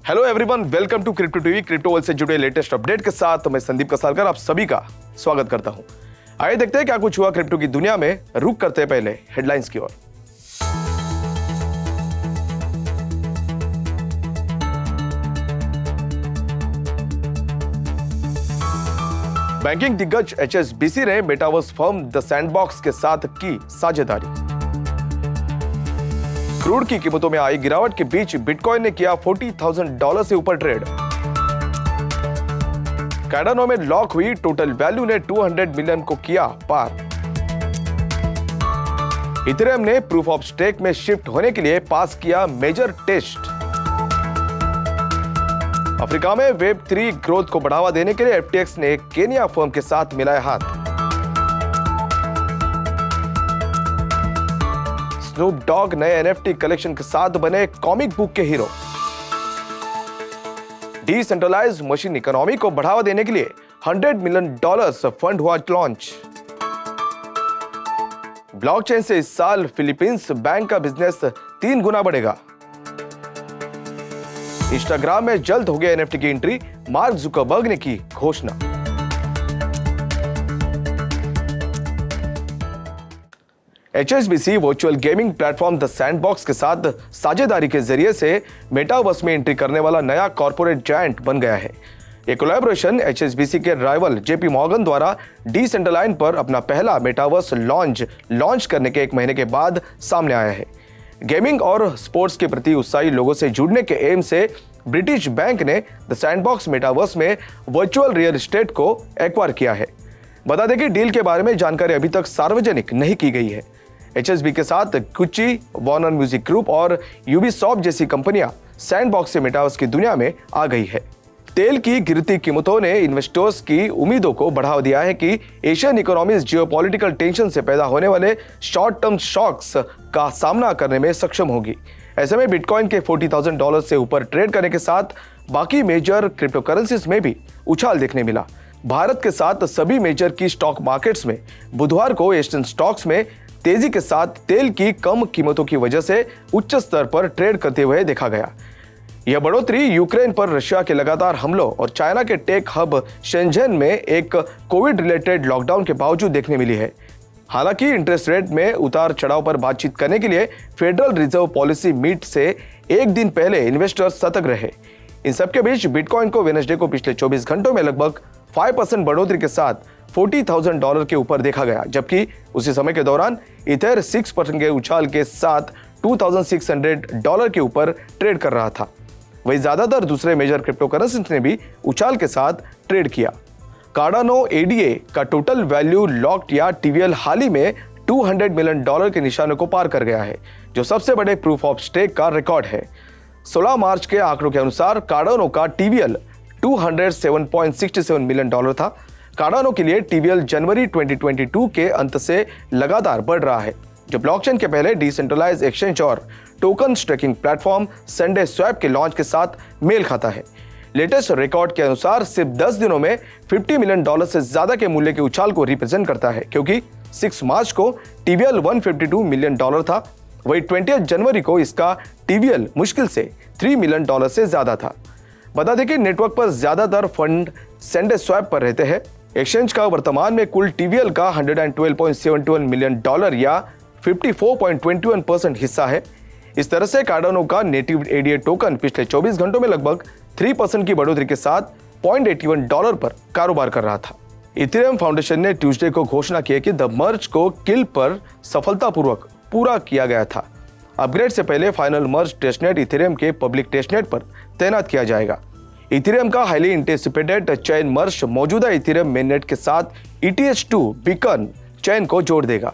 Hello everyone, welcome to crypto TV. Crypto world से जुड़े latest update के साथ मैं संदीप कसालकर आप सभी का स्वागत करता हूं। आइए देखते हैं क्या कुछ हुआ क्रिप्टो की दुनिया में। रुक करते हैं पहले हेडलाइंस की ओर। बैंकिंग दिग्गज HSBC ने मेटावर्स फर्म द सैंडबॉक्स के साथ की साझेदारी। क्रूड की कीमतों में आई गिरावट के बीच बिटकॉइन ने किया $40,000 से ऊपर ट्रेड। कार्डानो में लॉक हुई टोटल वैल्यू ने 200 मिलियन को किया पार। इथेरियम ने प्रूफ ऑफ स्टेक में शिफ्ट होने के लिए पास किया मेजर टेस्ट। अफ्रीका में वेब 3 ग्रोथ को बढ़ावा देने के लिए FTX ने केनिया फर्म के साथ मिलाए हाथ। स्नूप डॉग नए NFT कलेक्शन के साथ बने कॉमिक बुक के हीरो। डिसेंट्रलाइज्ड मशीन इकोनॉमी को बढ़ावा देने के लिए $100 मिलियन फंड हुआ लॉन्च। ब्लॉकचेन से इस साल फिलीपींस बैंक का बिजनेस 3 गुना बढ़ेगा। इंस्टाग्राम में जल्द हो गया NFT की एंट्री, मार्क जुकरबर्ग ने की घोषणा। HSBC virtual gaming platform the sandbox के साथ साझेदारी के जरिए से मेटावर्स में एंट्री करने वाला नया कॉर्पोरेट जायंट बन गया है। ये कोलैबोरेशन HSBC के राइवल JP Morgan द्वारा डिसेंट्रलाइन पर अपना पहला मेटावर्स लॉन्च करने के 1 महीने के बाद सामने आया है। गेमिंग और स्पोर्ट्स के प्रति उत्साही लोगों से जुड़ने के एम से ब्रिटिश बैंक ने द सैंडबॉक्स मेटावर्स में वर्चुअल रियल एस्टेट को एक्वायर किया है। बता दें कि डील के बारे में जानकारी अभी तक सार्वजनिक नहीं की गई है। HSBC के साथ गुच्ची, वार्नर म्यूजिक ग्रुप और यूबीसॉफ्ट जैसी कंपनियां सैंडबॉक्स से मेटावर्स की दुनिया में आ गई है। तेल की गिरती कीमतों ने इन्वेस्टर्स की उम्मीदों को बढ़ावा दिया है कि एशियन इकोनॉमीज जियोपॉलिटिकल टेंशन से पैदा होने वाले शॉर्ट टर्म शॉक्स का सामना करने में सक्षम होगी। ऐसे में बिटकॉइन के $40,000 से ऊपर ट्रेड करने के साथ बाकी मेजर क्रिप्टो करेंसीज में भी उछाल देखने मिला। भारत के साथ सभी मेजर की स्टॉक मार्केट्स में बुधवार को एशियन स्टॉक्स में तेजी के साथ तेल की कम कीमतों की वजह से उच्च स्तर पर ट्रेड करते हुए देखा गया। यह बढ़ोतरी यूक्रेन पर रशिया के लगातार हमलों और चाइना के टेक हब शेंझेन में एक कोविड रिलेटेड लॉकडाउन के बावजूद देखने मिली है। हालांकि इंटरेस्ट रेट में उतार चढ़ाव पर बातचीत करने के लिए फेडरल रिजर्व पॉलिसी मीट से 1 दिन पहले इन्वेस्टर्स सतर्क रहे। इन सबके बीच बिटकॉइन को वेडनेसडे को पिछले 24 घंटों में लगभग 5% बढ़ोतरी के साथ $40,000 के ऊपर देखा गया, जबकि उसी समय के दौरान इथर 6% के उछाल के साथ $2,600 के ऊपर ट्रेड कर रहा था। वहीं ज्यादातर दूसरे मेजर क्रिप्टो करेंसीज ने भी उछाल के साथ ट्रेड किया। कार्डानो ADA का टोटल वैल्यू लॉक्ड या TVL हाल ही में $200 मिलियन के निशाने को पार कर गया है, जो सबसे बड़े प्रूफ ऑफ स्टेक का रिकॉर्ड है। 16 मार्च के आंकड़ों के अनुसार कार्डानो का TVL $207.67 मिलियन था। कार्डानो के लिए TVL जनवरी 2022 के अंत से लगातार बढ़ रहा है, जो ब्लॉकचेन के पहले डिसेंट्रलाइज्ड एक्सचेंज और टोकन स्टेकिंग प्लेटफॉर्म SundaeSwap के लॉन्च के साथ मेल खाता है। लेटेस्ट रिकॉर्ड के अनुसार सिर्फ 10 दिनों में $50 मिलियन से ज्यादा के मूल्य के उछाल को रिप्रेजेंट करता है, क्योंकि 6 मार्च को TVL $152 मिलियन था। वही 20 जनवरी को इसका TVL मुश्किल से $3 मिलियन से ज्यादा था। बता दें कि नेटवर्क पर ज्यादातर फंड SundaeSwap पर रहते हैं। एक्सचेंज का वर्तमान में कुल TVL का $112.71 मिलियन या 54.21% हिस्सा है। इस तरह से कार्डानो का नेटिव ADA टोकन पिछले 24 घंटों में लगभग 3% की बढ़ोतरी के साथ $0.81 पर कारोबार कर रहा था। इथेरियम फाउंडेशन ने ट्यूसडे को घोषणा की कि द मर्ज को किल पर सफलतापूर्वक पूरा किया गया था। अपग्रेड से पहले फाइनल मर्ज टेस्टनेट इथेरियम के पब्लिक टेस्टनेट पर तैनात किया जाएगा। इथेरियम का हाईली एंटिसिपेटेड चेन मर्ज मौजूदा इथेरियम मेननेट के साथ ETH2 बीकन चेन को जोड़ देगा।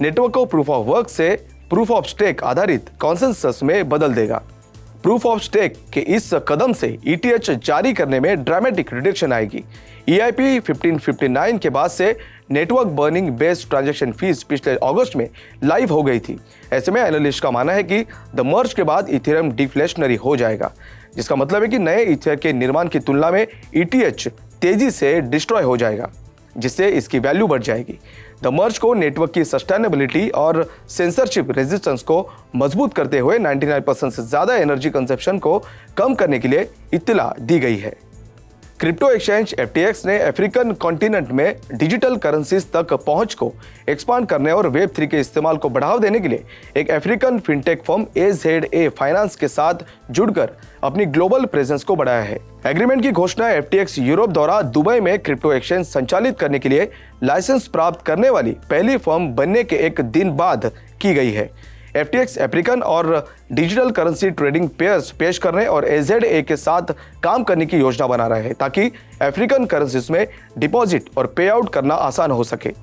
नेटवर्क को प्रूफ ऑफ वर्क से प्रूफ ऑफ स्टेक आधारित कॉन्सेंसस में बदल देगा। प्रूफ ऑफ स्टेक के इस कदम से ETH जारी करने में ड्रामेटिक रिडक्शन आएगी। EIP 1559 के बाद से network burning based transaction fees पिछले अगस्त में लाइव हो गई थी। ऐसे में एनालिस्ट का मानना है कि द मर्ज के बाद इथेरियम डिफ्लेशनरी हो जाएगा, जिसका मतलब है कि नए इथर के निर्माण की तुलना में ETH तेजी से डिस्ट्रॉय हो जाएगा। जिससे इसकी वैल्यू बढ़ जाएगी। द मर्ज को नेटवर्क की सस्टेनेबिलिटी और सेंसरशिप रेजिस्टेंस को मजबूत करते हुए 99% से ज्यादा एनर्जी कंजप्शन को कम करने के लिए इत्तला दी गई है। क्रिप्टो एक्सचेंज FTX ने अफ्रीकन कॉन्टिनेंट में डिजिटल करेंसीज तक पहुंच को एक्सपांड करने और वेब3 के इस्तेमाल को बढ़ावा देने के लिए एक African fintech firm AZA finance के साथ जुड़कर अपनी ग्लोबल प्रेजेंस को बढ़ाया है। एग्रीमेंट की घोषणा FTX यूरोप द्वारा दुबई में क्रिप्टो एक्सचेंज संचालित करने के लिए लाइसेंस प्राप्त करने वाली पहली फर्म बनने के एक दिन बाद की गई है। FTX अफ्रीकन और डिजिटल करेंसी ट्रेडिंग पेयर्स पेश करने और AZA के साथ काम करने की योजना बना रहा है ताकि अफ्रीकन करेंसीज में डिपॉजिट और पे आउट करना आसान हो सके।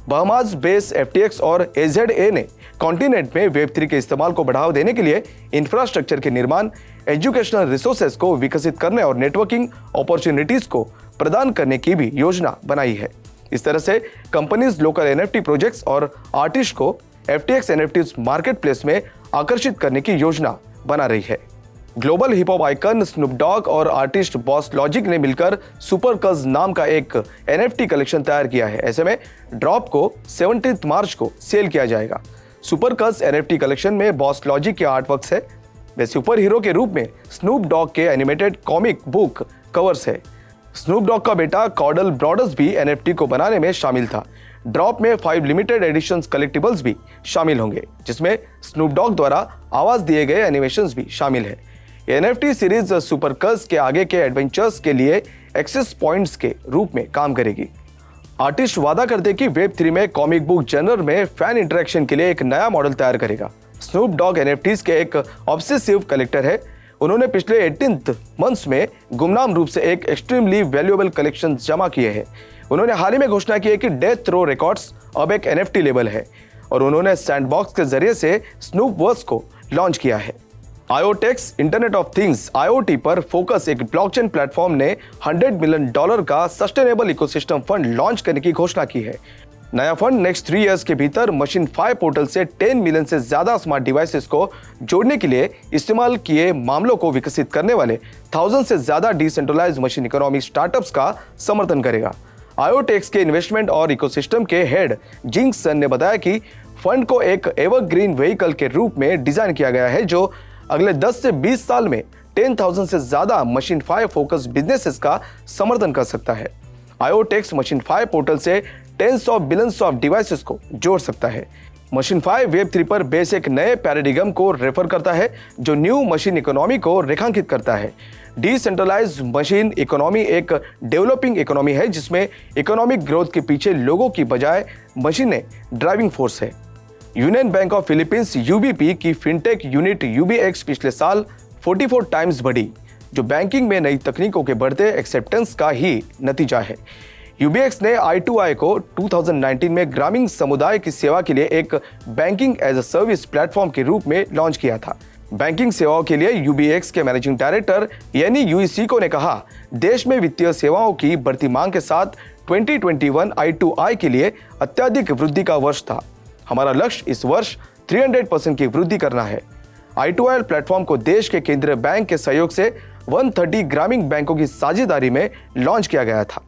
बहामास बेस FTX और AZA ने कॉन्टिनेंट में वेब3 के इस्तेमाल को बढ़ावा देने के लिए इंफ्रास्ट्रक्चर के निर्माण, एजुकेशनल रिसोर्सेज को विकसित करने और नेटवर्किंग अपॉर्चुनिटीज को प्रदान करने की भी योजना बनाई है। इस तरह से कंपनीज लोकल NFT प्रोजेक्ट्स और आर्टिस्ट को FTX NFTs मार्केट प्लेस में आकर्षित करने की योजना बना रही है। Global hip hop icon Snoop Dogg और आर्टिस्ट बॉस लॉजिक ने मिलकर सुपर कज नाम का एक NFT कलेक्शन तैयार किया है। ऐसे में ड्रॉप को 17 मार्च को सेल किया जाएगा। सुपर कज NFT कलेक्शन में बॉस लॉजिक के आर्टवर्क्स है। वे सुपर हीरो के रूप में स्नूप डॉग के एनिमेटेड कॉमिक बुक कवर्स है। स्नूप डॉग का बेटा कॉर्डल ब्रॉडर्स भी NFT को बनाने में शामिल था। ड्रॉप में 5 लिमिटेड एडिशंस कलेक्टिबल्स भी शामिल होंगे, जिसमें स्नूप डॉग द्वारा आवाज दिए गए एनिमेशंस भी शामिल है। NFT सीरीज सुपर कज के आगे के एडवेंचर्स के लिए एक्सेस पॉइंट्स के रूप में काम करेगी। आर्टिस्ट वादा करते कि वेब3 में कॉमिक बुक जनर में फैन इंटरेक्शन के लिए एक नया मॉडल तैयार करेगा। स्नूप डॉग NFTs के एक ऑब्सेसिव कलेक्टर है। उन्होंने पिछले 18 मंथ्स में गुमनाम रूप से एक एक्सट्रीमली वैल्यूएबल कलेक्शन जमा किए हैं। उन्होंने हाल ही में घोषणा की है कि डेथ रो रिकॉर्ड्स अब एक NFT लेबल है और उन्होंने सैंडबॉक्स के जरिए से स्नूपवर्स को लॉन्च किया है। IoTeX internet of things IoT पर फोकस एक ब्लॉकचेन प्लेटफॉर्म ने $100 मिलियन का सस्टेनेबल इकोसिस्टम फंड लॉन्च करने की घोषणा की है। नया फंड नेक्स्ट 3 इयर्स के भीतर Machine5 पोर्टल से 10 मिलियन से ज्यादा स्मार्ट डिवाइसेस को जोड़ने के लिए इस्तेमाल किए मामलों को विकसित करने वाले 1000 से ज्यादा डिसेंट्रलाइज्ड मशीन इकोनॉमी स्टार्टअप्स का समर्थन करेगा। IoTeX के इन्वेस्टमेंट और इकोसिस्टम के हेड जिंग सन ने बताया कि फंड को एक एवरग्रीन व्हीकल के रूप में डिजाइन किया गया है जो अगले 10 से 20 साल में 10,000 से ज्यादा Machine5 फोकस बिजनेसेस का समर्थन कर सकता है। IoTeX Machine5 पोर्टल से tens of billions of devices को जोड़ सकता है। Machine5 वेब3 पर बेस एक नए पैराडिगम को रेफर करता है जो न्यू मशीन इकोनॉमी को रेखांकित करता है। डिसेंट्रलाइज्ड मशीन इकोनॉमी एक डेवलपिंग इकोनॉमी है जिसमें इकोनॉमिक ग्रोथ के पीछे लोगों की बजाय मशीनें ड्राइविंग फोर्स है। Union bank of Philippines UBP की फिनटेक यूनिट UBX पिछले साल 44 टाइम्स बढ़ी, जो बैंकिंग में नई तकनीकों के बढ़ते एक्सेप्टेंस का ही नतीजा है। UBX ने I2I को 2019 में ग्रामीण समुदाय की सेवा के लिए एक banking as a service platform के रूप में लॉन्च किया था। बैंकिंग सेवाओं के लिए UBX के मैनेजिंग डायरेक्टर यानी UECO ने कहा, देश में वित्तीय सेवाओं की बढ़ती मांग के साथ 2021 I2I के लिए अत्यधिक वृद्धि का वर्ष था। हमारा लक्ष्य इस वर्ष 300% की वृद्धि करना है। I2I प्लेटफॉर्म को देश के केंद्रीय बैंक के सहयोग से 130 ग्रामीण बैंकों की साझेदारी में लॉन्च किया गया था।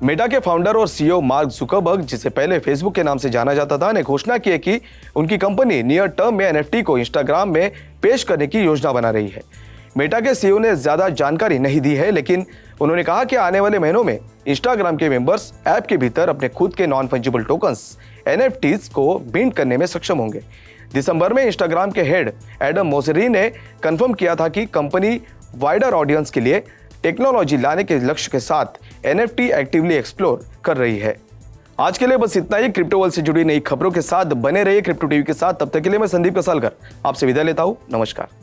मेटा के फाउंडर और CEO मार्क जुकरबर्ग, जिसे पहले फेसबुक के नाम से जाना जाता था, ने घोषणा की है कि उनकी कंपनी नियर टर्म में NFT को इंस्टाग्राम में पेश करने की योजना बना रही है। मेटा के CEO ने ज्यादा जानकारी नहीं दी है, लेकिन उन्होंने कहा कि आने वाले महीनों में इंस्टाग्राम के मेंबर्स ऐप के भीतर अपने खुद के नॉन फंजिबल टोकन्स NFTs को बिंड करने में सक्षम होंगे। दिसंबर में इंस्टाग्राम के हेड एडम मोसेरी ने कंफर्म किया था कि कंपनी वाइडर ऑडियंस के लिए टेक्नोलॉजी लाने के लक्ष्य के साथ NFT एक्टिवली एक्सप्लोर कर रही है। आज के लिए बस इतना ही। क्रिप्टो वर्ल्ड से जुड़ी नई खबरों के साथ बने रहिए क्रिप्टो टीवी के साथ। तब तक के लिए मैं संदीप कसालकर आपसे विदा लेता हूं। नमस्कार।